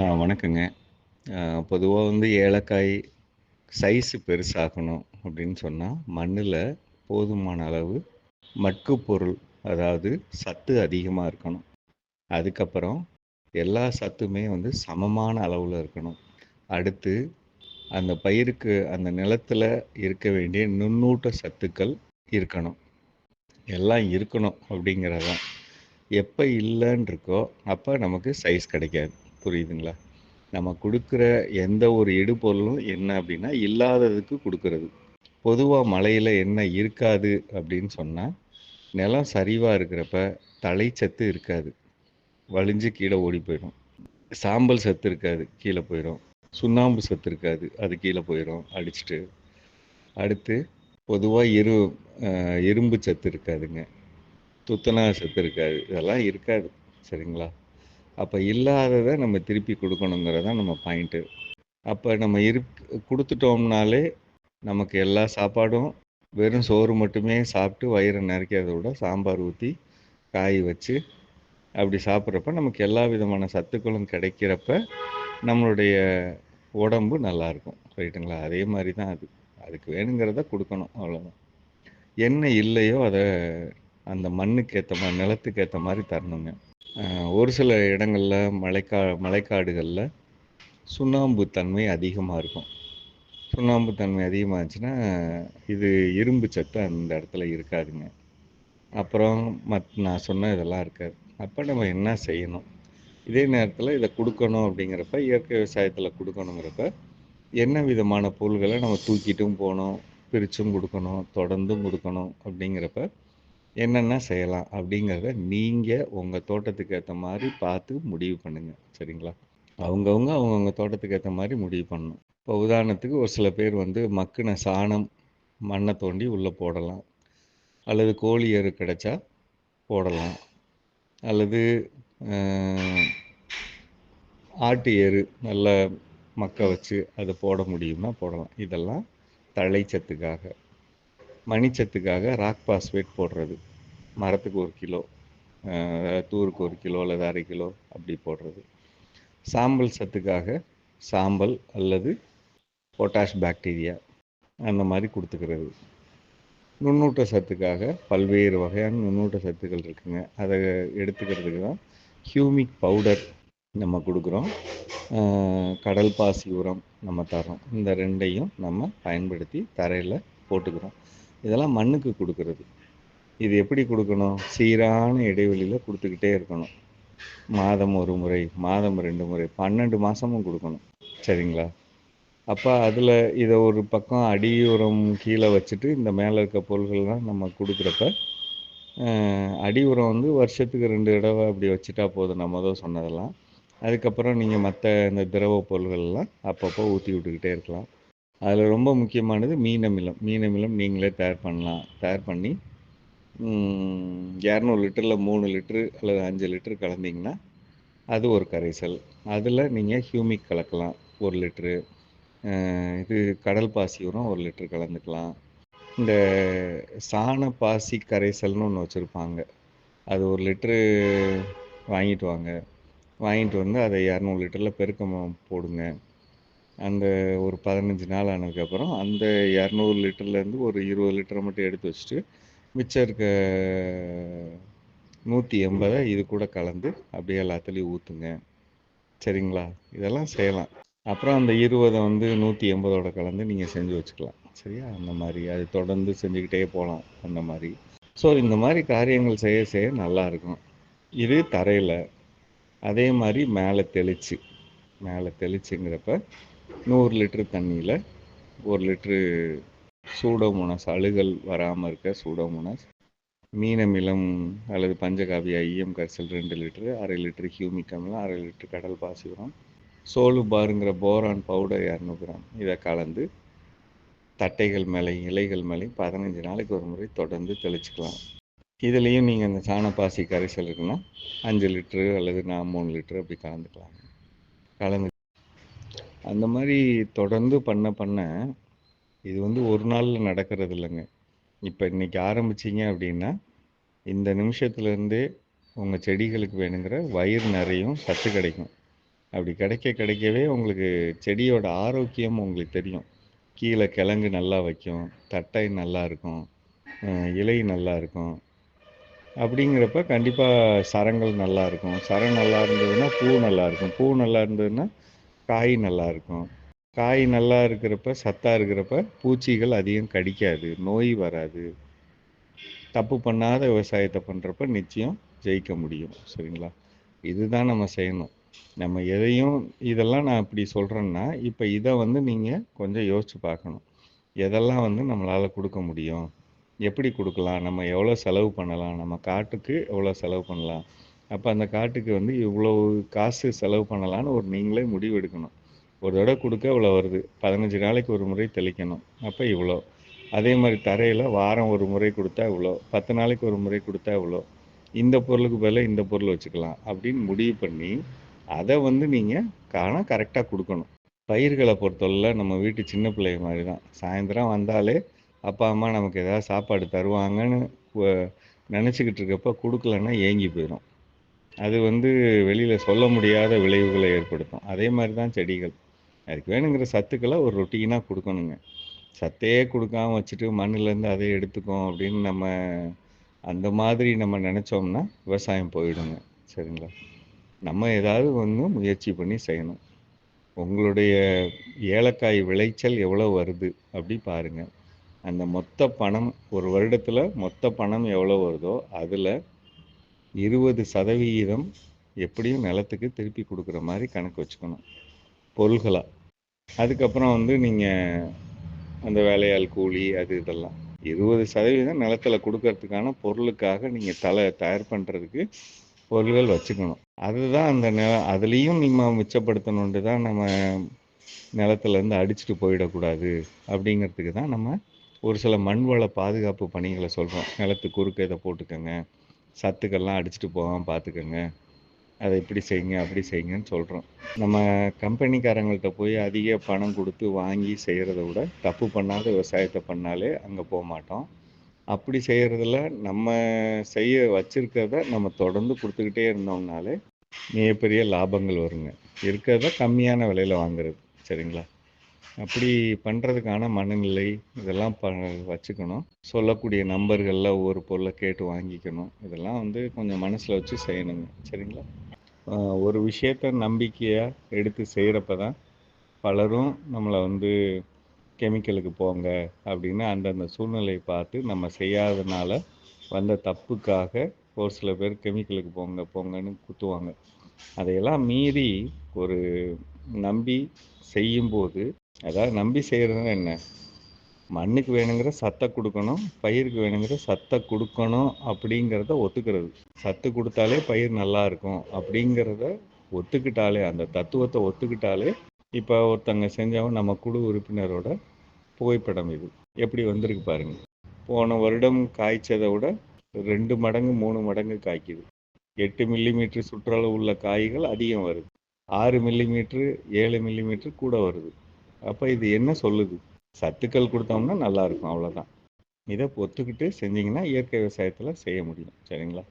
வணக்கங்க. பொதுவா ஏலக்காய் சைஸ் பெருசாகணும் அப்படின்னு சொன்னா, மண்ணுல போதுமான அளவு மட்கு பொருள், அதாவது சத்து அதிகமா இருக்கணும். அதுக்கப்புறம் எல்லா சத்துமே சமமான அளவுல இருக்கணும். அடுத்து அந்த பயிருக்கு அந்த நிலத்துல இருக்க வேண்டிய நுண்ணூட்ட சத்துக்கள் இருக்கணும். எல்லாம் இருக்கணும் அப்படிங்கிறது தான். எப்ப இல்லன்னு இருக்கோ, அப்ப நமக்கு சைஸ் கிடைக்காது. புரியுதுங்களா? நம்ம குடுக்குற எந்த ஒரு இடுபொருளும் என்ன அப்படின்னா, இல்லாததுக்கு குடுக்குறது. பொதுவா மழையில என்ன இருக்காது அப்படின்னு சொன்னா, நிலம் சரிவா இருக்கிறப்ப தழைச்சத்து இருக்காது. வழிஞ்சு கீழ ஓடி போயிடும். சாம்பல் சத்து இருக்காது. கீழ போயிரும். சுண்ணாம்பு சத்து இருக்காது. அது கீழ போயிரும் அடிச்சுட்டு. அடுத்து பொதுவா இரும்பு சத்து இருக்காதுங்க. துத்தநாக சத்து இருக்காது. இதெல்லாம் இருக்காது. சரிங்களா? அப்ப இல்லாதத நம்ம திருப்பி குடுக்கணுங்கிறது தான் நம்ம பாயிண்ட்டு. அப்ப நம்ம குடுத்துட்டோம்னாலே, நமக்கு எல்லா சாப்பாடும் வெறும் சோறு மட்டுமே சாப்பிட்டு வயிற நிறைக்கிறத விட, சாம்பார் ஊத்தி, காய் வச்சு, அப்படி சாப்பிட்றப்ப நமக்கு எல்லா விதமான சத்துக்களும் கிடைக்கிறப்ப, நம்மளுடைய உடம்பு நல்லாயிருக்கும். ரைட்டுங்களா? அதே மாரி தான் அது. அதுக்கு வேணுங்கிறத குடுக்கணும். அவ்வளோதான். என்ன இல்லையோ அத அந்த மண்ணுக்கு ஏத்த மாரி, நிலத்துக்கு ஏத்த மாரி தரணுங்க. அ ஒரு சில இடங்கள்ல மலைக்காடுகள்ல சுண்ணாம்பு தன்மை அதிகமா இருக்கும். சுண்ணாம்பு தன்மை அதிகமாக இருந்துச்சுன்னா, இது இரும்பு சத்து அந்த இடத்துல இருக்காதுங்க. அப்புறம் நான் சொன்ன இதெல்லாம் இருக்காது. அப்ப நம்ம என்ன செய்யணும்? இதே நேரத்தில இத குடுக்கணும் அப்படிங்கிறப்ப, இயற்கை விவசாயத்தில குடுக்கணுங்கிறப்ப, என்ன விதமான பொருள்கள நம்ம தூக்கிட்டும் போணும், பிரிச்சும் குடுக்கணும், தொடர்ந்தும் குடுக்கணும் அப்படிங்கிறப்ப, என்னென்ன செய்யலாம்? அப்படிங்கிறத நீங்க உங்க தோட்டத்துக்கு ஏத்த மாரி பார்த்து முடிவு பண்ணுங்க. சரிங்களா? அவங்கவங்க தோட்டத்துக்கு ஏத்த மாரி முடிவு பண்ணணும். இப்போ உதாரணத்துக்கு ஒரு சில பேர் மக்குன சாணம், மண்ண தோண்டி உள்ள போடலாம். அல்லது கோழி எரு கிடைச்சா போடலாம். அல்லது அ ஆட்டு எரு நல்லா மக்க வச்சு அத போட முடியும்னா போடலாம். இதெல்லாம் தழைச்சத்துக்காக. மணிச்சத்துக்காக ராக் பாஸ்பேட் போடுறது. மரத்துக்கு 1 கிலோ, தூருக்கு 1 கிலோ அல்லது 1/2 கிலோ அப்படி போடுறது. சாம்பல் சத்துக்காக சாம்பல் அல்லது பொட்டாஷ் பாக்டீரியா அந்த மாரி குடுத்துக்கிறது. நுண்ணூட்ட சத்துக்காக பல்வேறு வகையான நுண்ணூட்ட சத்துக்கள் இருக்குங்க. அத எடுத்துக்கிறதுக்கு தான் ஹியூமிக் பவுடர் நம்ம குடுக்குறோம். கடல் பாசி உரம் நம்ம தர்றோம். இந்த 2யும் நம்ம பயன்படுத்தி தரையில போட்டுக்கிறோம். இதெல்லாம் மண்ணுக்கு குடுக்குறது. இது எப்படி குடுக்கணும்? சீரான இடைவெளியில குடுத்துக்கிட்டே இருக்கணும். மாதம் 1 முறை, மாதம் 2 முறை, 12 மாசமும் குடுக்கணும். சரிங்களா? அப்ப அதில இத ஒரு பக்கம் அடி உரம் கீழ வச்சுட்டு, இந்த மேல இருக்க பொருள்கள்லாம் நம்ம குடுக்குறப்ப, அடி உரம் வருஷத்துக்கு 2 தடவ அப்படி வச்சுட்டா போதும். நான் மொத சொன்னதெல்லாம். அதுக்கப்புறம் நீங்க மத்த இந்த திரவ பொருள்கள்லாம் அப்பப்போ ஊத்தி விட்டுக்கிட்டே இருக்கலாம். அதில ரொம்ப முக்கியமானது மீன் அமிலம். மீன் அமிலம் நீங்களே தயார் பண்ணலாம். தயார் பண்ணி 200 லிட்டர்ல 3 லிட்டரு அல்லது 5 லிட்டர் கலந்தீங்கன்னா, அது ஒரு கரைசல். அதில நீங்க ஹியூமிக் கலக்கலாம் 1 லிட்டரு. இது கடல் பாசி உரம் 1 லிட்டர் கலந்துக்கலாம். இந்த சாண பாசி கரைசல்னு ஒண்ணு வச்சிருப்பாங்க. அது 1 லிட்டரு வாங்கிட்டு வாங்க. வாங்கிட்டு அத 200 லிட்டர்ல போடுங்க. அந்த ஒரு 15 நாள் ஆனதுக்கப்புறம், அந்த 200 லிட்டர்லேருந்து ஒரு 20 லிட்டர மட்டும் எடுத்து வச்சுட்டு, மிச்சம் இருக்க 180 இது கூட கலந்து அப்படியே எல்லாத்துலயும் ஊத்துங்க. சரிங்களா? இதெல்லாம் செய்யலாம். அப்புறம் அந்த 20 180ஓட கலந்து நீங்க செஞ்சு வச்சுக்கலாம். சரியா? அந்த மாரி. அது தொடர்ந்து செஞ்சுக்கிட்டே போலாம். அந்த மாரி. ஸோ இந்த மாரி காரியங்கள் செய்ய செய்ய நல்லாயிருக்கும். இது தரையில. அதே மாரி மேல தெளிச்சுங்கிறப்ப 100 லிட்டர் தண்ணீல 1 லிட்டரு சூடோமோனாஸ், அழுகல் வராம இருக்க சூடோமோனாஸ், மீன் அமிலம் அல்லது பஞ்சகாவியா ஈயம் கரைசல் 2 லிட்டரு, 1/2 லிட்டரு ஹியூமிக் அமிலம், 1/2 லிட்டரு கடல் பாசி உரம், சோலுபாருங்கிற போரான் பவுடர் 200 கிராம். இத கலந்து தட்டைகள் மேலேயும், இலைகள் மேலேயும் 15 நாளைக்கு ஒரு முறை தொடர்ந்து தெளிச்சுக்கலாம். இதுலயும் நீங்க அந்த சாணப்பாசி கரைசல் இருக்குன்னா, 5 லிட்டரு அல்லது 3 லிட்டரு அப்படி கலந்துக்கலாம். கலந்து அந்த மாரி தொடர்ந்து பண்ண, இது ஒரு நாள்ல நடக்கிறது இல்லங்க. இப்ப இன்னைக்கு ஆரம்பிச்சீங்க அப்படின்னா, இந்த நிமிஷத்துலேருந்தே உங்க செடிகளுக்கு வேணுங்கிற வயிறு நிறையும் சத்து கிடைக்கும். அப்படி கிடைக்கவே உங்களுக்கு செடியோட ஆரோக்கியம் உங்களுக்கு தெரியும். கீழே கிழங்கு நல்லா வைக்கும், தட்டை நல்லா இருக்கும், இலை நல்லா இருக்கும். அப்படிங்கிறப்ப கண்டிப்பாக சரங்கள் நல்லா இருக்கும். சரம் நல்லா இருந்ததுன்னா பூ நல்லா இருக்கும். பூ நல்லா இருந்ததுன்னா காய் நல்லா இருக்கும். காய் நல்லா இருக்கிறப்ப, சத்தா இருக்கிறப்ப பூச்சிகள் அதிகம் கடிக்காது, நோய் வராது. தப்பு பண்ணாத விவசாயத்தை பண்ணுறப்ப நிச்சயம் ஜெயிக்க முடியும். சரிங்களா? இதுதான் நம்ம செய்யணும். நம்ம எதையும் இதெல்லாம் நான் இப்படி சொல்கிறேன்னா, இப்போ இதை வந்து நீங்கள் கொஞ்சம் யோசிச்சு பார்க்கணும். எதெல்லாம் வந்து நம்மளால் கொடுக்க முடியும், எப்படி கொடுக்கலாம், நம்ம எவ்வளோ செலவு பண்ணலாம், நம்ம காட்டுக்கு எவ்வளோ செலவு பண்ணலாம், அப்போ அந்த காட்டுக்கு வந்து இவ்வளோ காசு செலவு பண்ணலான்னு ஒரு நீங்களே முடிவு எடுக்கணும். ஒரு தடவை கொடுக்க இவ்வளோ வருது, 15 நாளைக்கு ஒரு முறை தெளிக்கணும், அப்போ இவ்வளோ. அதே மாதிரி தரையில் வாரம் ஒரு முறை கொடுத்தா இவ்வளோ, 10 நாளைக்கு ஒரு முறை கொடுத்தா இவ்வளோ, இந்த பொருளுக்கு பதிலாக இந்த பொருள் வச்சுக்கலாம் அப்படின்னு முடிவு பண்ணி அதை வந்து நீங்கள் கரெக்டாக கொடுக்கணும். பயிர்களை பொறுத்தவரையில் நம்ம வீட்டு சின்ன பிள்ளைங்க மாதிரி தான். சாயந்தரம் வந்தாலே அப்பா அம்மா நமக்கு ஏதாவது சாப்பாடு தருவாங்கன்னு நினச்சிக்கிட்டு இருக்கப்போ கொடுக்கலன்னா ஏங்கி போயிடும். அது வந்து வெளியில் சொல்ல முடியாத விளைவுகளை ஏற்படுத்தும். அதே மாதிரி தான் செடிகள். அதுக்கு வேணுங்கிற சத்துக்களை ஒரு ரொட்டீனாக கொடுக்கணுங்க. சத்தையே கொடுக்காம வச்சுட்டு மண்ணிலேருந்து அதை எடுத்துக்கோம் அப்படின்னு நம்ம அந்த மாதிரி நம்ம நினச்சோம்னா விவசாயம் போயிடுங்க. சரிங்களா? நம்ம ஏதாவது ஒன்று முயற்சி பண்ணி செய்யணும். உங்களுடைய ஏலக்காய் விளைச்சல் எவ்வளோ வருது அப்படி பாருங்கள். அந்த மொத்த பணம் ஒரு வருடத்தில் மொத்த பணம் எவ்வளோ வருதோ அதில் 20% எப்படியும் நிலத்துக்கு திருப்பி கொடுக்குற மாதிரி கணக்கு வச்சுக்கணும் பொருள்களாக. அதுக்கப்புறம் வந்து நீங்கள் அந்த வேலையாள் கூலி அது இதெல்லாம் 20% நிலத்தில் கொடுக்கறதுக்கான பொருளுக்காக நீங்கள் தயார் பண்ணுறதுக்கு பொருள்கள் வச்சுக்கணும். அதுதான் அந்த அதுலேயும் நம்ம மிச்சப்படுத்தணுன்ட்டு தான் நம்ம நிலத்துலேருந்து அடிச்சுட்டு போயிடக்கூடாது அப்படிங்கிறதுக்கு தான் நம்ம ஒரு சில மண்வள பாதுகாப்பு பணிகளை சொல்கிறோம். நிலத்துக்கு குறுக்க இதை போட்டுக்கோங்க, சத்துக்கள்லாம் அடிச்சுட்டு போகாமல் பார்த்துக்கோங்க, அதை இப்படி செய்யுங்க அப்படி செய்யுங்கன்னு சொல்கிறோம். நம்ம கம்பெனிக்காரங்கள்ட்ட போய் அதிக பணம் கொடுத்து வாங்கி செய்கிறத விட தப்பு பண்ணாத விவசாயத்தை பண்ணாலே அங்கே போக மாட்டோம். அப்படி செய்கிறதுல நம்ம செய்ய வச்சுருக்கிறத நம்ம தொடர்ந்து கொடுத்துக்கிட்டே இருந்தோம்னாலே மிகப்பெரிய லாபங்கள் வருங்க. இருக்கிறத கம்மியான விலையில் வாங்குறது. சரிங்களா? அப்படி பண்ணுறதுக்கான மனநிலை இதெல்லாம் வச்சுக்கணும். சொல்லக்கூடிய நம்பர்களில் ஒவ்வொரு பொருளை கேட்டு வாங்கிக்கணும். இதெல்லாம் வந்து கொஞ்சம் மனசில் வச்சு செய்யணுங்க. சரிங்களா? ஒரு விஷயத்த நம்பிக்கையாக எடுத்து செய்கிறப்ப தான் பலரும் நம்மளை வந்து கெமிக்கலுக்கு போங்க அப்படின்னு அந்தந்த சூழ்நிலையை பார்த்து நம்ம செய்யாதனால வந்த தப்புக்காக ஒரு சில பேர் கெமிக்கலுக்கு போங்க போங்கன்னு குத்துவாங்க. அதையெல்லாம் மீறி ஒரு நம்பி செய்யும்போது, அதாவது நம்பி செய்கிறதுனா என்ன, மண்ணுக்கு வேணுங்கிற சத்தை கொடுக்கணும், பயிருக்கு வேணுங்கிற சத்தை கொடுக்கணும் அப்படிங்கிறத ஒத்துக்கிறது. சத்து கொடுத்தாலே பயிர் நல்லா இருக்கும் அப்படிங்கிறத ஒத்துக்கிட்டாலே, அந்த தத்துவத்தை ஒத்துக்கிட்டாலே, இப்போ ஒருத்தங்க செஞ்சவன் நம்ம குழு உறுப்பினரோட புகைப்படம் இது எப்படி வந்திருக்கு பாருங்க. போன வருடம் காய்ச்சதை விட 2 மடங்கு 3 மடங்கு காய்க்குது. 8 மில்லிமீட்டர் சுற்றளவு உள்ள காய்கள் அதிகம் வருது. 6 மில்லிமீட்டர் 7 மில்லிமீட்டர் கூட வருது. அப்போ இது என்ன சொல்லுது? சத்துக்கள் கொடுத்தோம்னா நல்லா இருக்கும், அவ்வளோதான். இதை ஒத்துக்கிட்டு செஞ்சீங்கன்னா இயற்கை விவசாயத்தில் செய்ய முடியும். சரிங்களா?